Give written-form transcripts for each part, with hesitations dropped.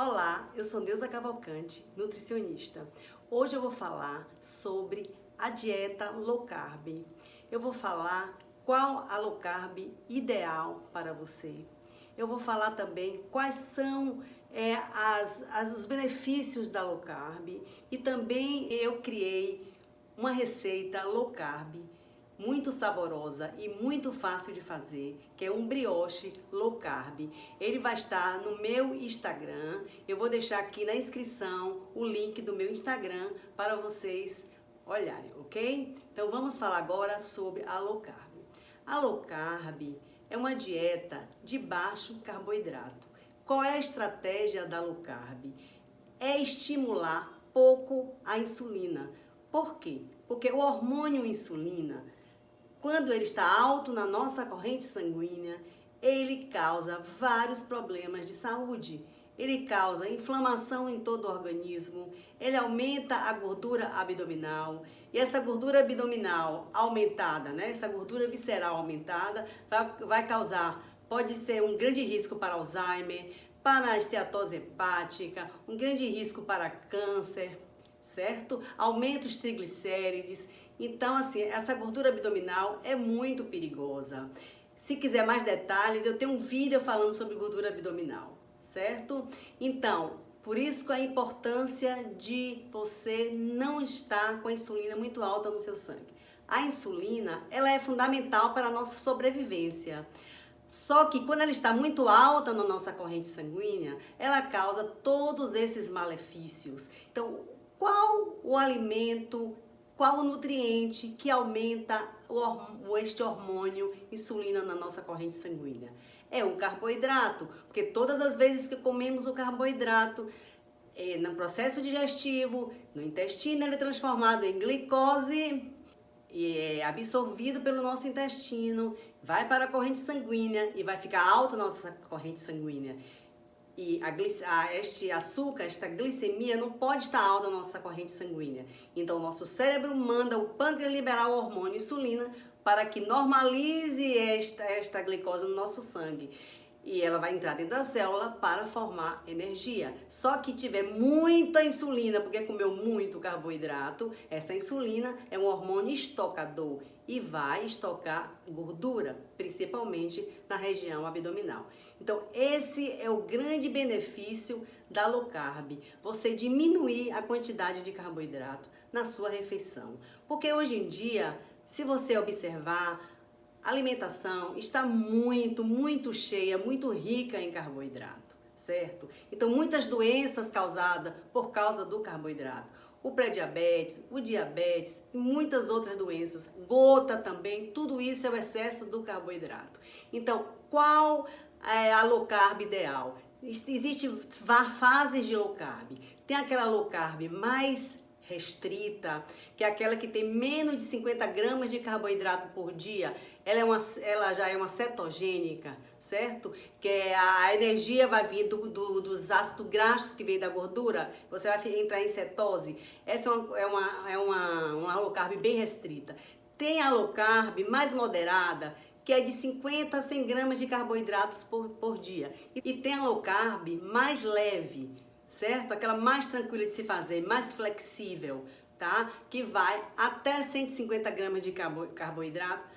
Olá, eu sou Neuza Cavalcante, nutricionista. Hoje eu vou falar sobre a dieta low carb. Eu vou falar qual a low carb ideal para você. Eu vou falar também quais são os benefícios da low carb e também eu criei uma receita low carb muito saborosa e muito fácil de fazer, que é um brioche low carb. Ele vai estar no meu Instagram. Eu vou deixar aqui na inscrição o link do meu Instagram para vocês olharem, ok? Então vamos falar agora sobre a low carb. A low carb é uma dieta de baixo carboidrato. Qual é a estratégia da low carb? É estimular pouco a insulina. Por quê? Porque o hormônio insulina, quando ele está alto na nossa corrente sanguínea, ele causa vários problemas de saúde. Ele causa inflamação em todo o organismo, ele aumenta a gordura abdominal, e essa gordura abdominal aumentada, essa gordura visceral aumentada, vai causar, pode ser um grande risco para Alzheimer, para a esteatose hepática, um grande risco para câncer, certo? Aumenta os triglicérides. Então, assim, essa gordura abdominal é muito perigosa. Se quiser mais detalhes, eu tenho um vídeo falando sobre gordura abdominal, certo? Então, por isso que a importância de você não estar com a insulina muito alta no seu sangue. A insulina, ela é fundamental para a nossa sobrevivência. Só que quando ela está muito alta na nossa corrente sanguínea, ela causa todos esses malefícios. Então, qual o alimento, qual o nutriente que aumenta este hormônio insulina na nossa corrente sanguínea? É o carboidrato, porque todas as vezes que comemos o carboidrato, no processo digestivo, no intestino, ele é transformado em glicose e é absorvido pelo nosso intestino, vai para a corrente sanguínea e vai ficar alta a nossa corrente sanguínea. E este açúcar, esta glicemia não pode estar alta na nossa corrente sanguínea. Então, o nosso cérebro manda o pâncreas liberar o hormônio insulina para que normalize esta glicose no nosso sangue. E ela vai entrar dentro da célula para formar energia. Só que tiver muita insulina, porque comeu muito carboidrato, essa insulina é um hormônio estocador e vai estocar gordura, principalmente na região abdominal. Então, esse é o grande benefício da low carb, você diminuir a quantidade de carboidrato na sua refeição. Porque hoje em dia, se você observar, a alimentação está muito cheia, muito rica em carboidrato, certo? Então, muitas doenças causadas por causa do carboidrato. O pré-diabetes, o diabetes e muitas outras doenças, gota também, tudo isso é o excesso do carboidrato. Então, qual é a low carb ideal? Existem fases de low carb. Tem aquela low carb mais restrita, que é aquela que tem menos de 50 gramas de carboidrato por dia. Ela já é uma cetogênica, certo? Que a energia vai vir dos ácidos graxos que vem da gordura, você vai entrar em cetose. Essa é uma low carb bem restrita. Tem a low carb mais moderada, que é de 50 a 100 gramas de carboidratos por dia. E tem a low carb mais leve, certo? Aquela mais tranquila de se fazer, mais flexível, tá? Que vai até 150 gramas de carboidrato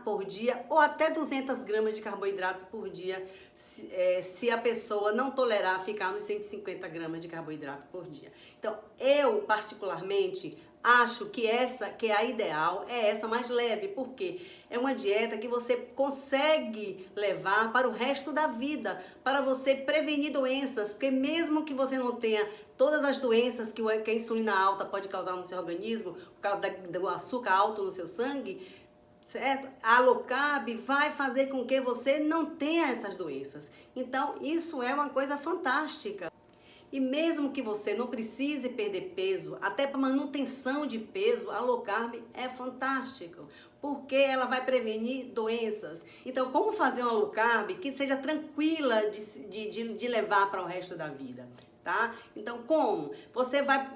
por dia ou até 200 gramas de carboidratos por dia, se a pessoa não tolerar ficar nos 150 gramas de carboidrato por dia. Então, eu particularmente acho que que é a ideal, é essa mais leve, porque é uma dieta que você consegue levar para o resto da vida, para você prevenir doenças, porque mesmo que você não tenha todas as doenças que a insulina alta pode causar no seu organismo, por causa do açúcar alto no seu sangue, certo? A low carb vai fazer com que você não tenha essas doenças. Então, isso é uma coisa fantástica. E mesmo que você não precise perder peso, até para manutenção de peso, a low carb é fantástico, porque ela vai prevenir doenças. Então, como fazer uma low carb que seja tranquila de levar para o resto da vida, tá? Então, como? Você vai...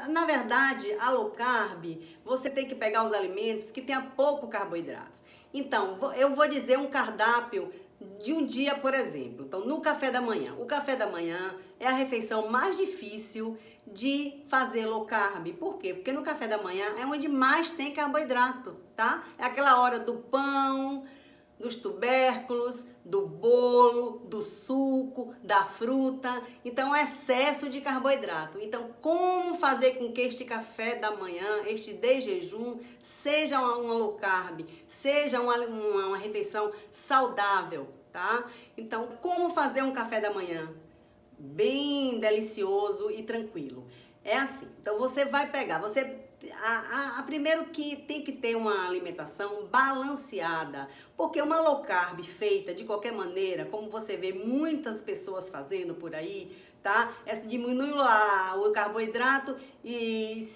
Na verdade, a low carb, você tem que pegar os alimentos que tenham pouco carboidratos. Então, eu vou dizer um cardápio de um dia, por exemplo. Então, no café da manhã. O café da manhã é a refeição mais difícil de fazer low carb. Por quê? Porque no café da manhã é onde mais tem carboidrato, tá? É aquela hora do pão, dos tubérculos, do bolo, do suco, da fruta. Então, é excesso de carboidrato. Então, como fazer com que este café da manhã, este de jejum, seja uma low carb, seja uma refeição saudável, tá? Então, como fazer um café da manhã bem delicioso e tranquilo? É assim. Então, você vai pegar, primeiro que tem que ter uma alimentação balanceada, porque uma low carb feita de qualquer maneira, como você vê muitas pessoas fazendo por aí, tá? Diminui o carboidrato e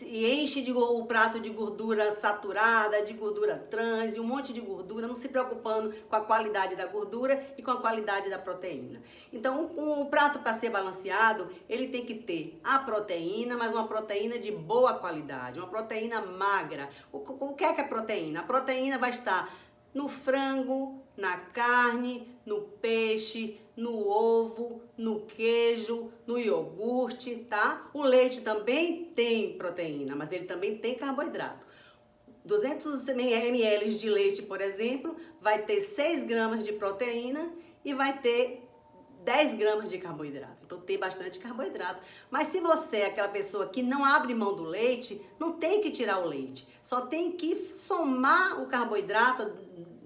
enche o prato de gordura saturada, de gordura trans e um monte de gordura, não se preocupando com a qualidade da gordura e com a qualidade da proteína. Então, o prato, para ser balanceado, ele tem que ter a proteína, mas uma proteína de boa qualidade, uma proteína magra. O que é proteína? A proteína vai estar no frango, na carne, no peixe, no ovo, no queijo, no iogurte, tá? O leite também tem proteína, mas ele também tem carboidrato. 200 ml de leite, por exemplo, vai ter 6 gramas de proteína e vai ter 10 gramas de carboidrato. Então tem bastante carboidrato. Mas se você é aquela pessoa que não abre mão do leite, não tem que tirar o leite. Só tem que somar o carboidrato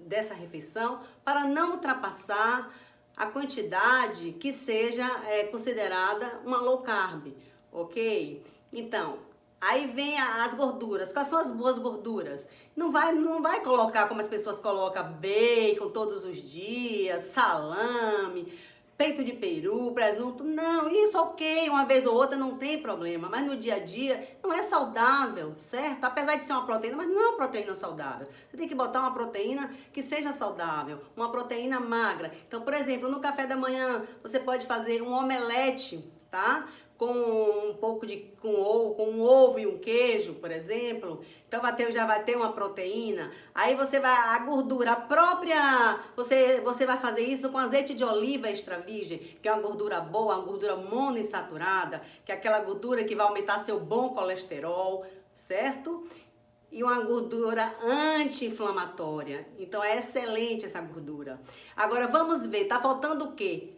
dessa refeição para não ultrapassar a quantidade que seja considerada uma low carb, ok? Então, aí vem as gorduras. Quais são as boas gorduras? Não vai colocar como as pessoas colocam bacon todos os dias, salame, peito de peru, presunto. Não, isso ok, uma vez ou outra não tem problema, mas no dia a dia não é saudável, certo? Apesar de ser uma proteína, mas não é uma proteína saudável. Você tem que botar uma proteína que seja saudável, uma proteína magra. Então, por exemplo, no café da manhã, você pode fazer um omelete, tá? Com um pouco com um ovo e um queijo, por exemplo. Então já vai ter uma proteína. Aí a gordura própria, você vai fazer isso com azeite de oliva extra virgem, que é uma gordura boa, uma gordura monoinsaturada, que é aquela gordura que vai aumentar seu bom colesterol, certo? E uma gordura anti-inflamatória. Então é excelente essa gordura. Agora vamos ver, tá faltando o quê?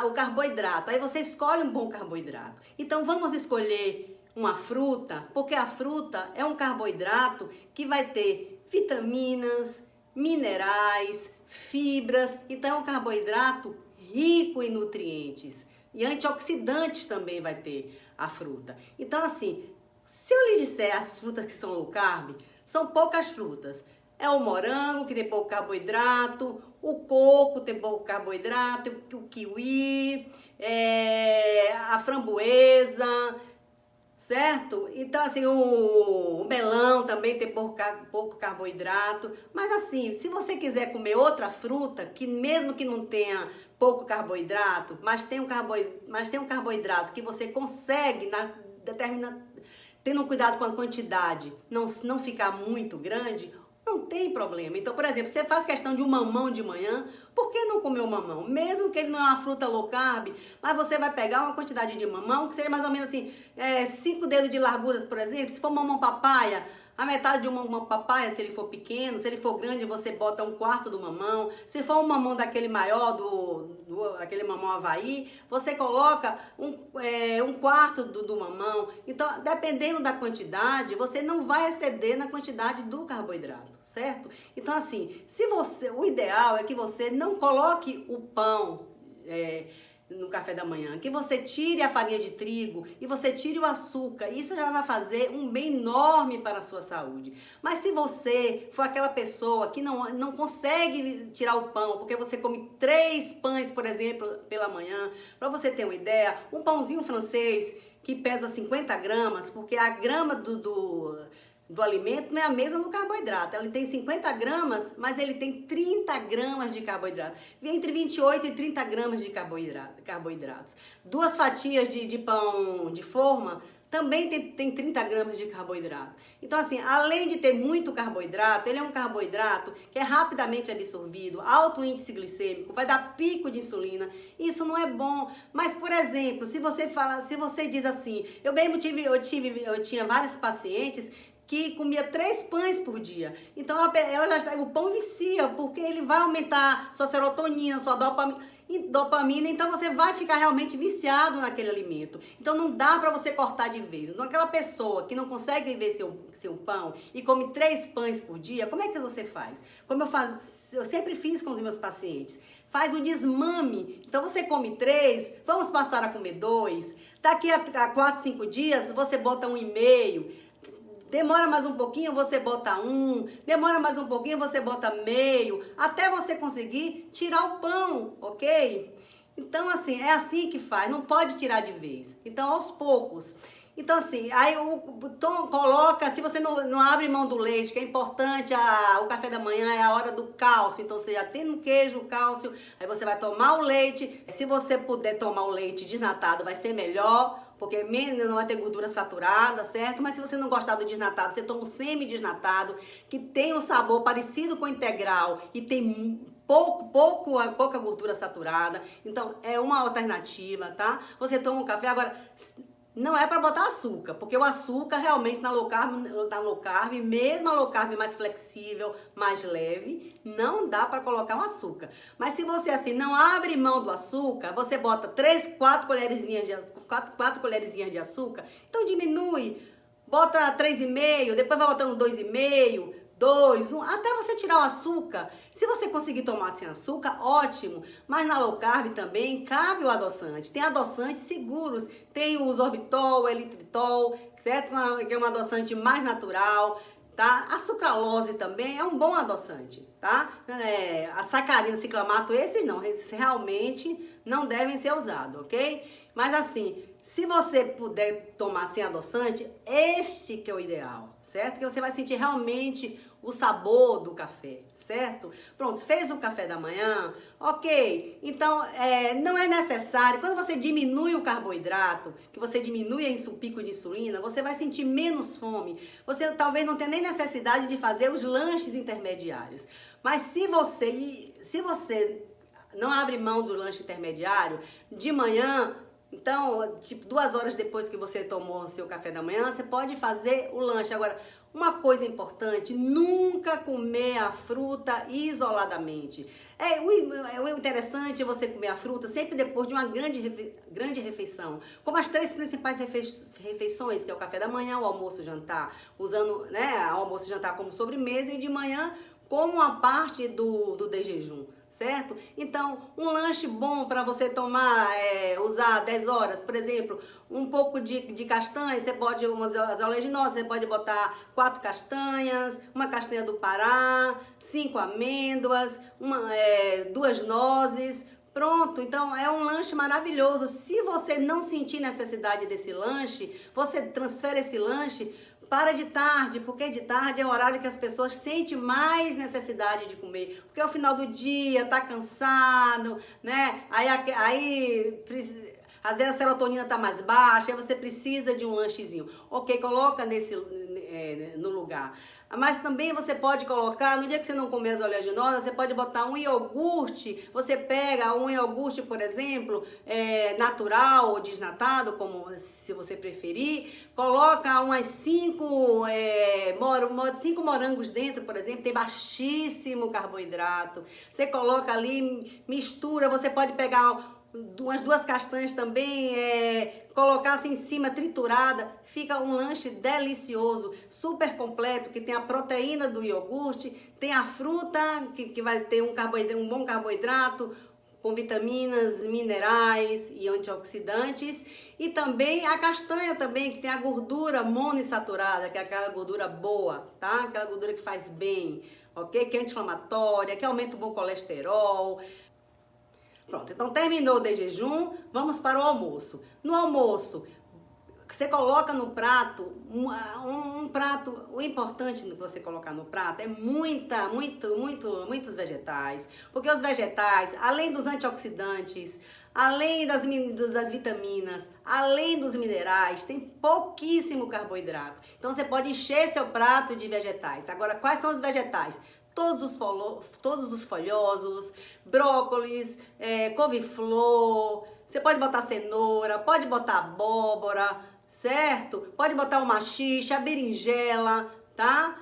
O carboidrato. Aí você escolhe um bom carboidrato. Então vamos escolher uma fruta, porque a fruta é um carboidrato que vai ter vitaminas, minerais, fibras. Então é um carboidrato rico em nutrientes. E antioxidantes também vai ter a fruta. Então assim, se eu lhe disser as frutas que são low carb, são poucas frutas. É o morango, que tem pouco carboidrato, o coco tem pouco carboidrato, o kiwi, a framboesa, certo? Então, assim, o melão também tem pouco carboidrato. Mas, assim, se você quiser comer outra fruta, que mesmo que não tenha pouco carboidrato, mas tem um carboidrato que você consegue tendo cuidado com a quantidade, não ficar muito grande, não tem problema. Então, por exemplo, você faz questão de um mamão de manhã, por que não comer o mamão? Mesmo que ele não é uma fruta low carb, mas você vai pegar uma quantidade de mamão, que seria mais ou menos assim, 5 dedos de largura, por exemplo. Se for mamão papaya, a metade de uma papaya, se ele for pequeno. Se ele for grande, você bota 1/4 do mamão. Se for um mamão daquele maior, aquele mamão Havaí, você coloca 1/4 do mamão. Então, dependendo da quantidade, você não vai exceder na quantidade do carboidrato, certo? Então, assim, o ideal é que você não coloque o pão no café da manhã, que você tire a farinha de trigo e você tire o açúcar. Isso já vai fazer um bem enorme para a sua saúde. Mas se você for aquela pessoa que não consegue tirar o pão, porque você come 3 pães, por exemplo, pela manhã, para você ter uma ideia, um pãozinho francês que pesa 50 gramas, porque a grama do alimento não é a mesma do carboidrato. Ele tem 50 gramas, mas ele tem 30 gramas de carboidrato. Entre 28 e 30 gramas de carboidratos. 2 fatias de pão de forma também tem 30 gramas de carboidrato. Então, assim, além de ter muito carboidrato, ele é um carboidrato que é rapidamente absorvido, alto índice glicêmico, vai dar pico de insulina. Isso não é bom. Mas, por exemplo, se você diz assim, eu tinha vários pacientes que comia 3 pães por dia. Então, o pão vicia, porque ele vai aumentar sua serotonina, sua dopamina, então você vai ficar realmente viciado naquele alimento. Então, não dá para você cortar de vez. Então, aquela pessoa que não consegue viver seu pão e come 3 pães por dia, como é que você faz? Como eu sempre fiz com os meus pacientes. Faz um desmame. Então, você come 3, vamos passar a comer 2. Daqui a 4, 5 dias, você bota 1,5. Demora mais um pouquinho, você bota 1. Demora mais um pouquinho, você bota meio. Até você conseguir tirar o pão, ok? Então, assim, é assim que faz. Não pode tirar de vez. Então, aos poucos. Então, assim, aí coloca, se você não abre mão do leite, que é importante, o café da manhã é a hora do cálcio. Então, você já tem no queijo o cálcio, aí você vai tomar o leite. Se você puder tomar o leite desnatado, vai ser melhor, porque não vai ter gordura saturada, certo? Mas se você não gostar do desnatado, você toma o semi-desnatado, que tem um sabor parecido com o integral e tem pouca gordura saturada. Então, é uma alternativa, tá? Você toma um café, agora, não é para botar açúcar, porque o açúcar realmente na low carb, mesmo a low carb mais flexível, mais leve, não dá para colocar um açúcar. Mas se você assim não abre mão do açúcar, você bota 4 colherzinhas de açúcar, então diminui, bota 3,5, depois vai botando 2,5, 2, 1, até você tirar o açúcar. Se você conseguir tomar sem açúcar, ótimo. Mas na low carb também cabe o adoçante. Tem adoçantes seguros. Tem o sorbitol, o eritritol, certo? Que é um adoçante mais natural, tá? A sucralose também é um bom adoçante, tá? A sacarina, ciclamato, esses não. Esses realmente não devem ser usados, ok? Mas assim, se você puder tomar sem adoçante, este que é o ideal, certo? Que você vai sentir realmente o sabor do café, certo? Pronto, fez o café da manhã, ok. Então, não é necessário, quando você diminui o carboidrato, que você diminui o pico de insulina, você vai sentir menos fome. Você talvez não tenha nem necessidade de fazer os lanches intermediários. Mas se você não abre mão do lanche intermediário, de manhã, então, tipo, 2 horas depois que você tomou o seu café da manhã, você pode fazer o lanche. Agora, uma coisa importante, nunca comer a fruta isoladamente. O interessante é você comer a fruta sempre depois de uma grande refeição. Como as 3 principais refeições, que é o café da manhã, o almoço e o jantar. Usando, né, o almoço e jantar como sobremesa e de manhã como uma parte do de jejum. Certo? Então, um lanche bom para você tomar, usar 10 horas, por exemplo, um pouco de castanha, você pode, as oleaginosas, você pode botar 4 castanhas, uma castanha do Pará, 5 amêndoas, 2 nozes, pronto. Então, é um lanche maravilhoso. Se você não sentir necessidade desse lanche, você transfere esse lanche para de tarde, porque de tarde é o horário que as pessoas sentem mais necessidade de comer. Porque ao final do dia, tá cansado, né? Aí às vezes a serotonina tá mais baixa, aí você precisa de um lanchezinho. Ok, coloca no lugar. Mas também você pode colocar, no dia que você não comer as oleaginosas, você pode botar um iogurte. Você pega um iogurte, por exemplo, natural ou desnatado, como se você preferir, coloca umas 5 morangos dentro, por exemplo, tem baixíssimo carboidrato. Você coloca ali, mistura, você pode pegar umas 2 castanhas também, colocar assim em cima, triturada, fica um lanche delicioso, super completo, que tem a proteína do iogurte, tem a fruta, que vai ter um bom carboidrato, com vitaminas, minerais e antioxidantes, e também a castanha também, que tem a gordura monoinsaturada, que é aquela gordura boa, tá? Aquela gordura que faz bem, ok? Que é anti-inflamatória, que aumenta o bom colesterol. Pronto, então terminou de jejum, vamos para o almoço. No almoço, você coloca no prato, um prato, o importante que você colocar no prato é muitos vegetais, porque os vegetais, além dos antioxidantes, além das vitaminas, além dos minerais, tem pouquíssimo carboidrato. Então você pode encher seu prato de vegetais. Agora, quais são os vegetais? Todos os folhosos, brócolis, couve-flor, você pode botar cenoura, pode botar abóbora, certo? Pode botar uma maxixe, a berinjela, tá?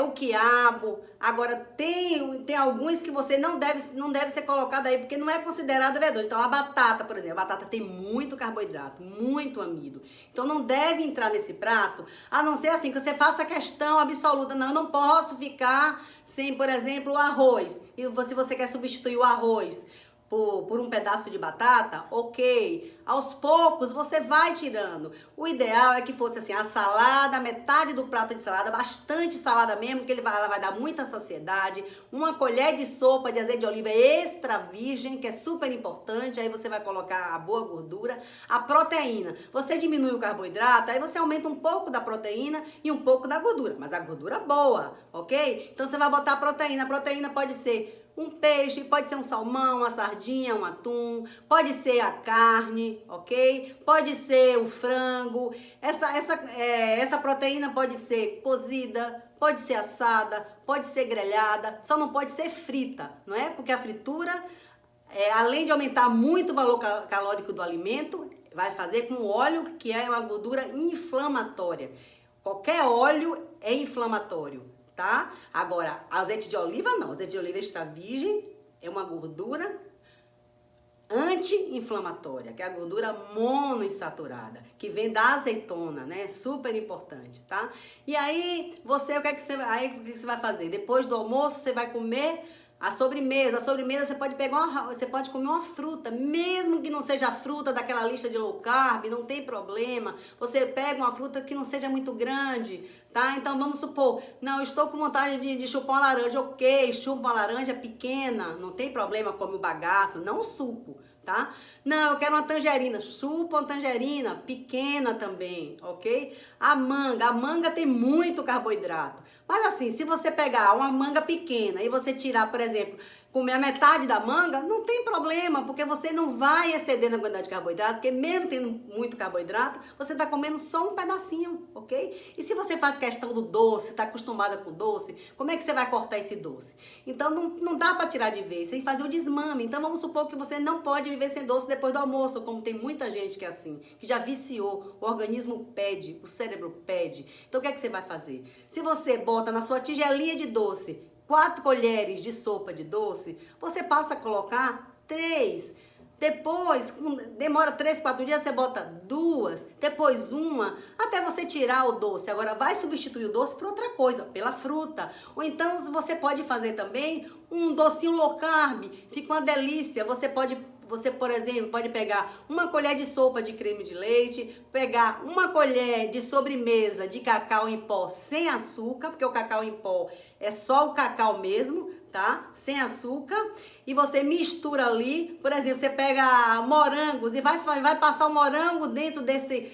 O quiabo. Agora, tem alguns que você não deve ser colocado aí, porque não é considerado verdura. Então, a batata, por exemplo, a batata tem muito carboidrato, muito amido. Então, não deve entrar nesse prato, a não ser assim, que você faça questão absoluta. Não, eu não posso ficar sem, por exemplo, o arroz. E se você quer substituir o arroz por um pedaço de batata, ok. Aos poucos você vai tirando. O ideal é que fosse assim, a salada, metade do prato de salada, bastante salada mesmo, que ela vai dar muita saciedade. Uma colher de sopa de azeite de oliva extra virgem, que é super importante. Aí você vai colocar a boa gordura. A proteína, você diminui o carboidrato, aí você aumenta um pouco da proteína e um pouco da gordura. Mas a gordura boa, ok? Então você vai botar a proteína. A proteína pode ser um peixe, pode ser um salmão, uma sardinha, um atum, pode ser a carne, ok? Pode ser o frango. Essa proteína pode ser cozida, pode ser assada, pode ser grelhada, só não pode ser frita, não é? Porque a fritura, além de aumentar muito o valor calórico do alimento, vai fazer com o óleo, que é uma gordura inflamatória. Qualquer óleo é inflamatório. Tá? Agora, azeite de oliva não. Azeite de oliva extra virgem é uma gordura anti-inflamatória, que é a gordura monoinsaturada, que vem da azeitona, né? Super importante, tá? E aí, o que é que você vai fazer? Depois do almoço, você vai comer a sobremesa. A sobremesa você pode comer uma fruta, mesmo que não seja a fruta daquela lista de low carb, não tem problema. Você pega uma fruta que não seja muito grande, tá? Então vamos supor, não, eu estou com vontade de chupar uma laranja, ok, chupa uma laranja pequena, não tem problema, come o bagaço, não o suco, tá? Não, eu quero uma tangerina, chupa uma tangerina pequena também, ok? A manga tem muito carboidrato. Mas assim, se você pegar uma manga pequena e você tirar, por exemplo, comer a metade da manga, não tem problema, porque você não vai exceder na quantidade de carboidrato, porque mesmo tendo muito carboidrato, você está comendo só um pedacinho, ok? E se você faz questão do doce, está acostumada com doce, como é que você vai cortar esse doce? Então não dá para tirar de vez, você tem que fazer o desmame. Então vamos supor que você não pode viver sem doce depois do almoço, como tem muita gente que é assim, que já viciou, o organismo pede, o cérebro pede. Então o que é que você vai fazer? Se você bota na sua tigelinha de doce 4 colheres de sopa de doce, você passa a colocar 3. Depois, demora 3, 4 dias, você bota 2, depois 1, até você tirar o doce. Agora, vai substituir o doce por outra coisa, pela fruta. Ou então, você pode fazer também um docinho low carb, fica uma delícia. Você, por exemplo, pode pegar uma colher de sopa de creme de leite, pegar uma colher de sobremesa de cacau em pó sem açúcar, porque o cacau em pó é só o cacau mesmo, tá? Sem açúcar. E você mistura ali, por exemplo, você pega morangos e vai passar o morango dentro desse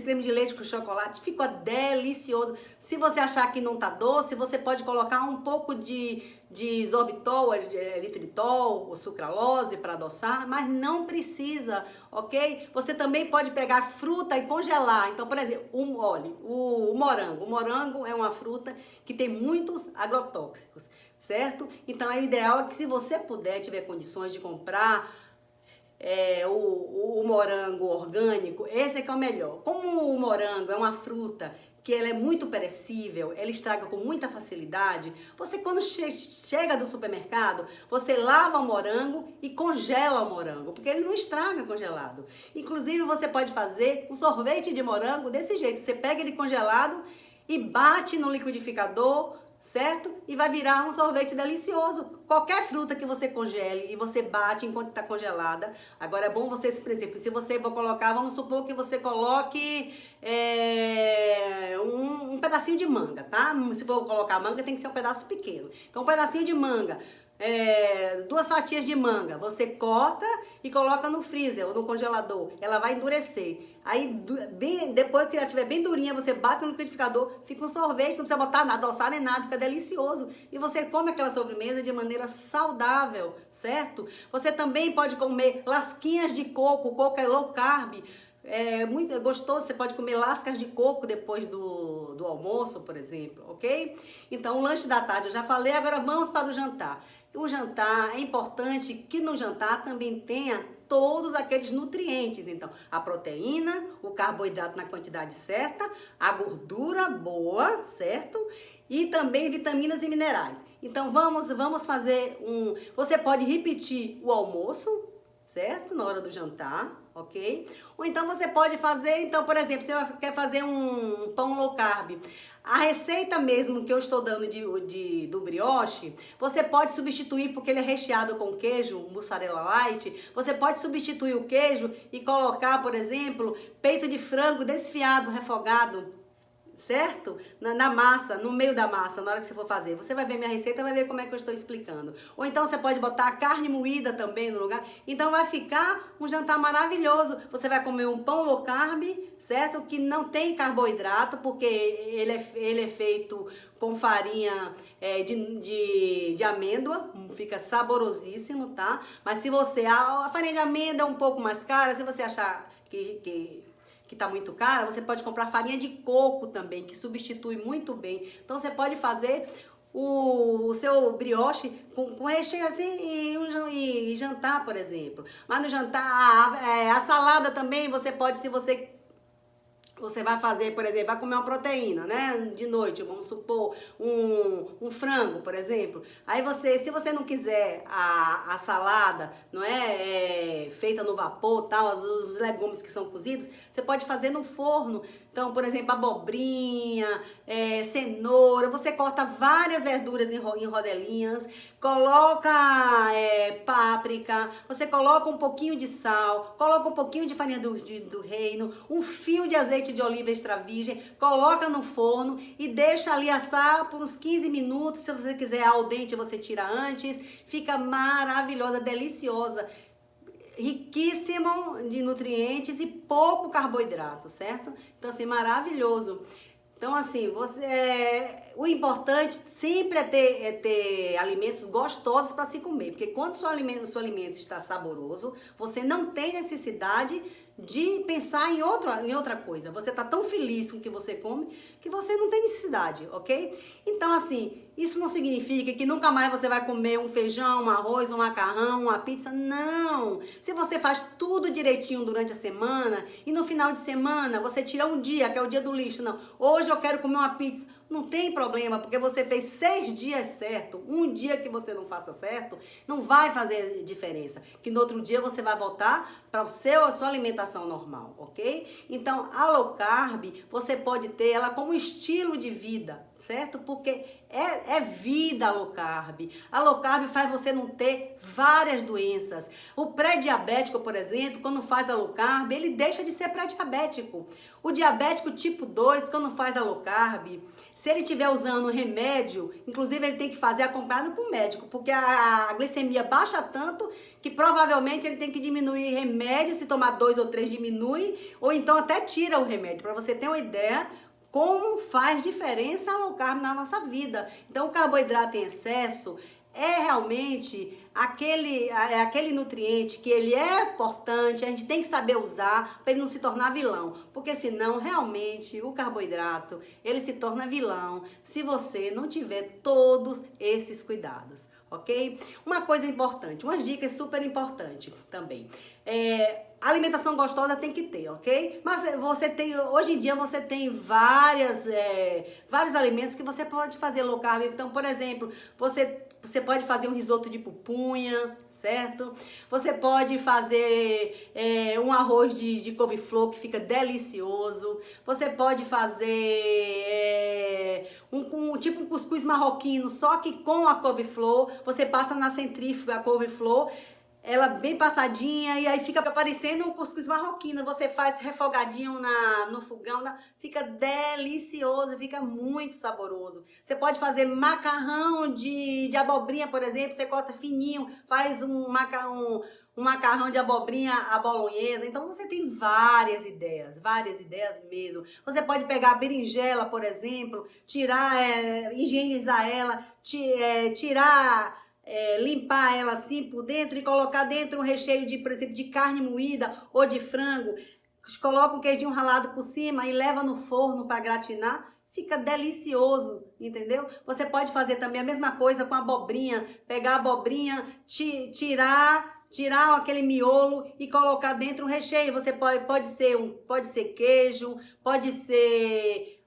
creme de leite com chocolate, fica delicioso. Se você achar que não tá doce, você pode colocar um pouco de isorbitol, eritritol ou sucralose para adoçar, mas não precisa, ok? Você também pode pegar fruta e congelar. Então, por exemplo, o morango. O morango é uma fruta que tem muitos agrotóxicos, certo? Então, o ideal é que, se você puder, tiver condições de comprar o morango orgânico, esse é que é o melhor. Como o morango é uma fruta que ela é muito perecível, ela estraga com muita facilidade, você, quando chega do supermercado, você lava o morango e congela o morango, porque ele não estraga congelado. Inclusive, você pode fazer um sorvete de morango desse jeito. Você pega ele congelado e bate no liquidificador, certo? E vai virar um sorvete delicioso. Qualquer fruta que você congele e você bate enquanto está congelada. Agora, é bom você, por exemplo, se você for colocar, vamos supor que você coloque um pedacinho de manga, tá? Se for colocar manga, tem que ser um pedaço pequeno. Então, um pedacinho de manga, 2 fatias de manga, você corta e coloca no freezer ou no congelador, ela vai endurecer. Aí, depois que ela estiver bem durinha, você bate no liquidificador, fica um sorvete, não precisa botar nada, adoçar nem nada, fica delicioso. E você come aquela sobremesa de maneira saudável, certo? Você também pode comer lasquinhas de coco, o coco é low carb, é muito gostoso, você pode comer lascas de coco depois do almoço, por exemplo, ok? Então, o lanche da tarde eu já falei, agora vamos para o jantar. O jantar, é importante que no jantar também tenha todos aqueles nutrientes. Então, a proteína, o carboidrato na quantidade certa, a gordura boa, certo? E também vitaminas e minerais. Então, vamos fazer Você pode repetir o almoço, certo? Na hora do jantar, ok? Ou então você pode fazer, então, por exemplo, você quer fazer um pão low carb. A receita mesmo que eu estou dando do brioche, você pode substituir, porque ele é recheado com queijo, mussarela light, você pode substituir o queijo e colocar, por exemplo, peito de frango desfiado, refogado, certo? Na massa, no meio da massa, na hora que você for fazer. Você vai ver minha receita, vai ver como é que eu estou explicando. Ou então você pode botar a carne moída também no lugar. Então vai ficar um jantar maravilhoso. Você vai comer um pão low carb, certo? Que não tem carboidrato, porque ele é feito com farinha de amêndoa, fica saborosíssimo, tá? Mas se você... A farinha de amêndoa é um pouco mais cara, se você achar que tá muito cara, você pode comprar farinha de coco também, que substitui muito bem. Então você pode fazer o seu brioche com recheio assim e jantar, por exemplo. Mas no jantar, a salada também você pode, se você vai fazer, por exemplo, vai comer uma proteína, né? De noite, vamos supor, um frango, por exemplo. Aí se você não quiser a salada, não é, feita no vapor, tal, os legumes que são cozidos, você pode fazer no forno. Então, por exemplo, abobrinha, cenoura, você corta várias verduras em rodelinhas, coloca páprica, você coloca um pouquinho de sal, coloca um pouquinho de farinha do reino, um fio de azeite de oliva extra virgem, coloca no forno e deixa ali assar por uns 15 minutos. Se você quiser al dente, você tira antes. Fica maravilhosa, deliciosa. Riquíssimo de nutrientes e pouco carboidrato, certo? Então, assim, maravilhoso. Então, assim, o importante sempre é ter alimentos gostosos para se comer. Porque quando o seu alimento está saboroso, você não tem necessidade de pensar em outra coisa. Você está tão feliz com o que você come que você não tem necessidade, ok? Então, assim, isso não significa que nunca mais você vai comer um feijão, um arroz, um macarrão, uma pizza. Não! Se você faz tudo direitinho durante a semana e no final de semana você tira um dia, que é o dia do lixo, não. Hoje eu quero comer uma pizza. Não tem problema, porque você fez 6 dias certo. Um dia que você não faça certo, não vai fazer diferença. Que no outro dia você vai voltar para a sua alimentação normal, ok? Então, a low carb, você pode ter ela como estilo de vida, certo? Porque é vida a low carb. A low carb faz você não ter várias doenças. O pré-diabético, por exemplo, quando faz a low carb, ele deixa de ser pré-diabético. O diabético tipo 2, quando faz a low carb, se ele estiver usando remédio, inclusive ele tem que fazer acompanhado com o médico, porque a glicemia baixa tanto que provavelmente ele tem que diminuir remédio, se tomar 2 ou 3 diminui, ou então até tira o remédio, para você ter uma ideia como faz diferença a low carb na nossa vida. Então, o carboidrato em excesso é realmente aquele nutriente que ele é importante, a gente tem que saber usar para ele não se tornar vilão, porque senão realmente o carboidrato ele se torna vilão se você não tiver todos esses cuidados, ok? Uma coisa importante, umas dicas super importantes também, alimentação gostosa tem que ter, ok? Mas hoje em dia você tem vários alimentos que você pode fazer low carb. Então, por exemplo, você pode fazer um risoto de pupunha, certo? Você pode fazer um arroz de couve-flor que fica delicioso. Você pode fazer tipo um cuscuz marroquino, só que com a couve-flor. Você passa na centrífuga a couve-flor. ela bem passadinha, e aí fica parecendo um cuscuz marroquino. Você faz refogadinho no fogão, fica delicioso, fica muito saboroso. Você pode fazer macarrão de abobrinha, por exemplo, você corta fininho, faz um macarrão de abobrinha à bolonhesa. Então você tem várias ideias mesmo. Você pode pegar a berinjela, por exemplo, higienizar ela, limpar ela assim por dentro e colocar dentro um recheio de, por exemplo, de carne moída ou de frango. Coloca um queijinho ralado por cima e leva no forno para gratinar. Fica delicioso, entendeu? Você pode fazer também a mesma coisa com a abobrinha. Pegar a abobrinha, tirar aquele miolo e colocar dentro um recheio. Você pode ser queijo, pode ser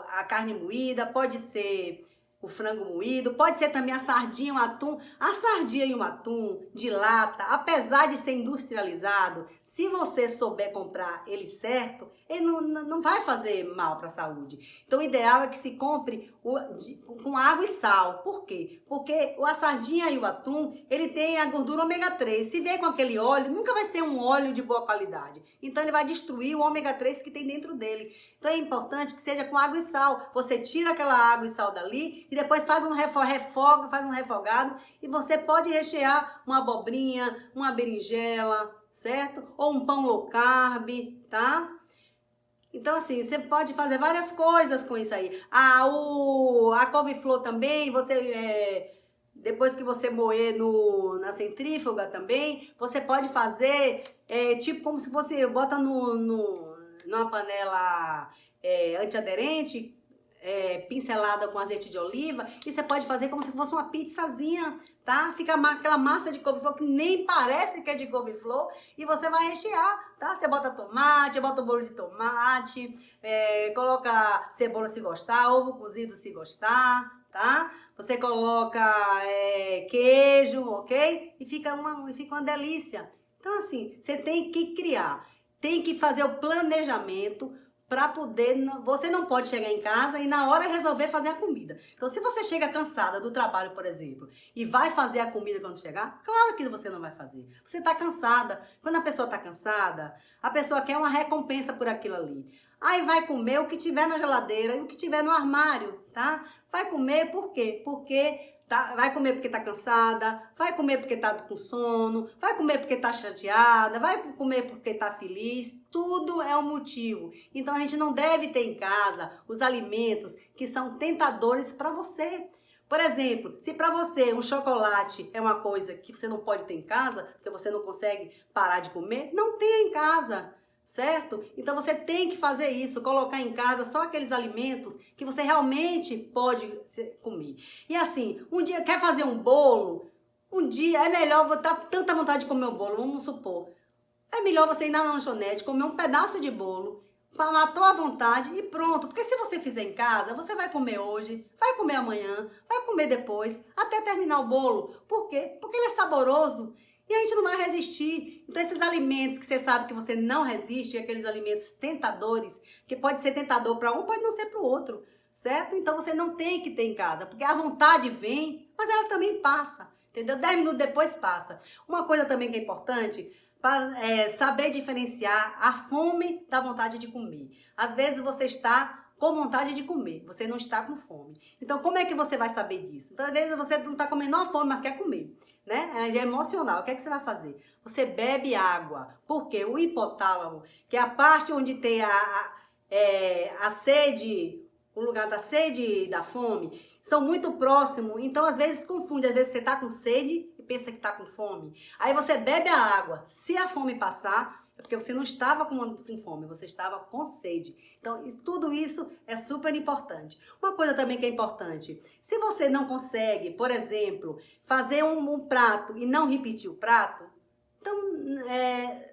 a carne moída, pode ser o frango moído, pode ser também a sardinha, o atum. A sardinha e o atum de lata, apesar de ser industrializado, se você souber comprar ele certo, ele não vai fazer mal para a saúde. Então o ideal é que se compre com água e sal. Por quê? Porque a sardinha e o atum, ele tem a gordura ômega 3. Se vier com aquele óleo, nunca vai ser um óleo de boa qualidade. Então ele vai destruir o ômega 3 que tem dentro dele. Então é importante que seja com água e sal. Você tira aquela água e sal dali e depois faz um refogado e você pode rechear uma abobrinha, uma berinjela, certo? Ou um pão low carb, tá? Então, assim, você pode fazer várias coisas com isso aí. A couve-flor também, depois que você moer na centrífuga também, você pode fazer, tipo como se fosse, bota numa panela antiaderente, pincelada com azeite de oliva, e você pode fazer como se fosse uma pizzazinha, tá? Fica aquela massa de couve-flor que nem parece que é de couve-flor, e você vai rechear, tá? Você bota tomate, bota bolo de tomate, coloca cebola se gostar, ovo cozido se gostar, tá? Você coloca queijo, ok? E fica uma delícia. Então, assim, você tem que criar, tem que fazer o planejamento para poder. Você não pode chegar em casa e na hora resolver fazer a comida. Então, se você chega cansada do trabalho, por exemplo, e vai fazer a comida quando chegar, claro que você não vai fazer. Você está cansada. Quando a pessoa está cansada, a pessoa quer uma recompensa por aquilo ali. Aí vai comer o que tiver na geladeira e o que tiver no armário, tá? Vai comer por quê? Vai comer porque tá cansada, vai comer porque tá com sono, vai comer porque tá chateada, vai comer porque tá feliz. Tudo é um motivo. Então a gente não deve ter em casa os alimentos que são tentadores para você. Por exemplo, se para você um chocolate é uma coisa que você não pode ter em casa, porque você não consegue parar de comer, não tenha em casa. Certo? Então você tem que fazer isso, colocar em casa só aqueles alimentos que você realmente pode comer. E assim, um dia quer fazer um bolo, um dia é melhor, vou estar tanta vontade de comer o bolo, vamos supor. É melhor você ir na lanchonete, comer um pedaço de bolo, matou à vontade e pronto. Porque se você fizer em casa, você vai comer hoje, vai comer amanhã, vai comer depois, até terminar o bolo. Por quê? Porque ele é saboroso. E a gente não vai resistir. Então, esses alimentos que você sabe que você não resiste, aqueles alimentos tentadores, que pode ser tentador para um, pode não ser para o outro, certo? Então, você não tem que ter em casa, porque a vontade vem, mas ela também passa, entendeu? 10 minutos depois passa. Uma coisa também que é importante, saber diferenciar a fome da vontade de comer. Às vezes, você está com vontade de comer, você não está com fome. Então, como é que você vai saber disso? Então, às vezes, você não está comendo a fome, mas quer comer. Né? É emocional. O que é que você vai fazer? Você bebe água. Por quê? O hipotálamo, que é a parte onde tem a sede, o lugar da sede e da fome, são muito próximos. Então, às vezes, confunde. Às vezes, você está com sede e pensa que está com fome. Aí, você bebe a água. Se a fome passar, é porque você não estava com fome, você estava com sede. Então, tudo isso é super importante. Uma coisa também que é importante, se você não consegue, por exemplo, fazer um prato e não repetir o prato, então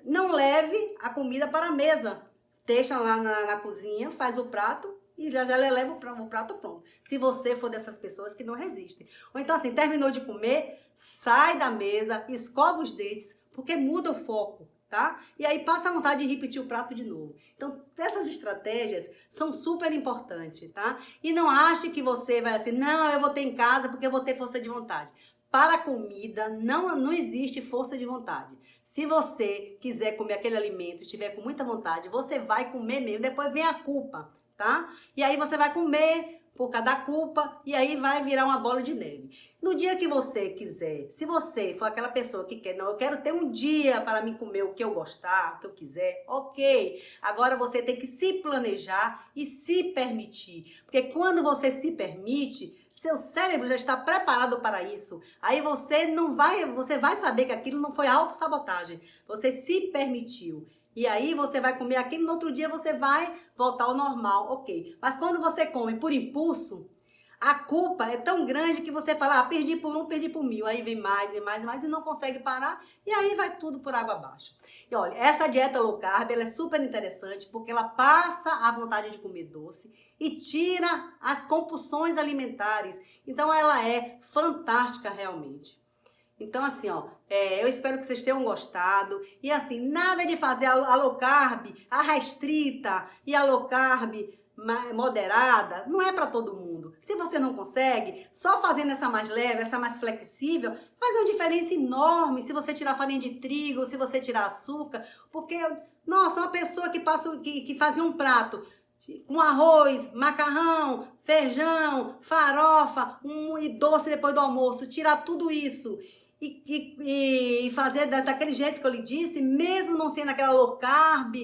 não leve a comida para a mesa. Deixa lá na cozinha, faz o prato e já leva o prato pronto. Se você for dessas pessoas que não resistem. Ou então assim, terminou de comer, sai da mesa, escova os dentes, porque muda o foco. Tá? E aí passa a vontade de repetir o prato de novo. Então, essas estratégias são super importantes, tá? E não ache que você vai assim, não, eu vou ter em casa porque eu vou ter força de vontade. para a comida não existe força de vontade. Se você quiser comer aquele alimento e estiver com muita vontade, você vai comer mesmo, depois vem a culpa, tá? E aí você vai comer por causa da culpa e aí vai virar uma bola de neve. No dia que você quiser, se você for aquela pessoa que quer, não, eu quero ter um dia para me comer o que eu gostar, o que eu quiser, ok. Agora você tem que se planejar e se permitir. Porque quando você se permite, seu cérebro já está preparado para isso. Aí você vai saber que aquilo não foi autossabotagem. Você se permitiu. E aí você vai comer aquilo, no outro dia você vai voltar ao normal, ok. Mas quando você come por impulso, a culpa é tão grande que você fala, perdi por 1, perdi por 1000. Aí vem mais e mais e mais e não consegue parar e aí vai tudo por água abaixo. E olha, essa dieta low carb, ela é super interessante porque ela passa a vontade de comer doce e tira as compulsões alimentares. Então ela é fantástica realmente. Então, assim, eu espero que vocês tenham gostado. E assim, nada de fazer a low carb, a restrita e a low carb moderada, não é para todo mundo. Se você não consegue, só fazendo essa mais leve, essa mais flexível, faz uma diferença enorme se você tirar farinha de trigo, se você tirar açúcar, porque, nossa, uma pessoa que fazia um prato com arroz, macarrão, feijão, farofa, e doce depois do almoço, tirar tudo isso e fazer daquele jeito que eu lhe disse, mesmo não sendo aquela low carb,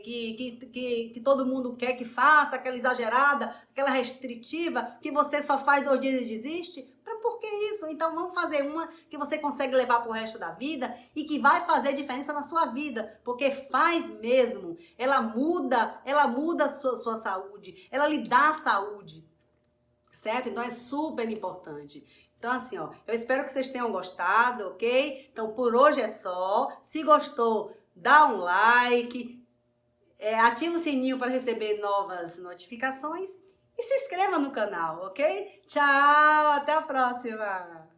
que todo mundo quer que faça, aquela exagerada, aquela restritiva, que você só faz 2 dias e desiste? Por que isso? Então vamos fazer uma que você consegue levar pro resto da vida e que vai fazer diferença na sua vida, porque faz mesmo. Ela muda a sua saúde, ela lhe dá saúde, certo? Então é super importante. Então assim, eu espero que vocês tenham gostado, ok? Então por hoje é só. Se gostou, dá um like, ativa o sininho para receber novas notificações e se inscreva no canal, ok? Tchau, até a próxima!